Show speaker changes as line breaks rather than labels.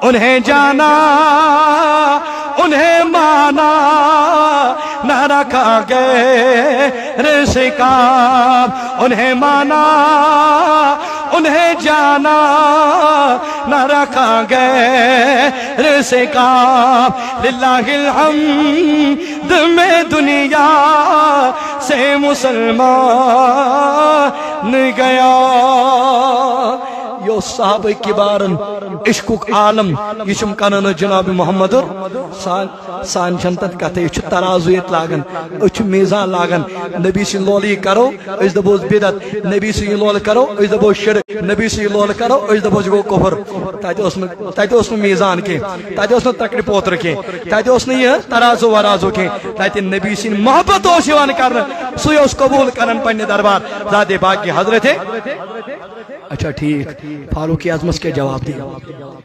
انہیں جانا انہیں مانا نہ رکھا غیر سے کام انہیں مانا انہیں جانا نہ رکھا غیر سے کام للہ الحمد میں دنیا سے مسلمان گیا یو صحابہ کبارن عشقک عالم یہ کنن جناب محمد سان چھنتن کتھ یہ ترازویت لاگن اچھ میزان لاگن نبی سی لولی کرو اس دبوس بدت نبی سی لول کرو اس دبوس شرک نبی سی لول کرو اس دبوس گو کفر تاتے اس میزان کے تاتے اس تکڑی پوتر کے تاتے اس یہ ترازو ورازو کے تاتے نبی سی محبت اس یوان کرن سوی اس قبول کرن پنی دربار ذات پاک کی حضرت ہے اچھا ٹھیک فاروق اعظم کے جواب دیا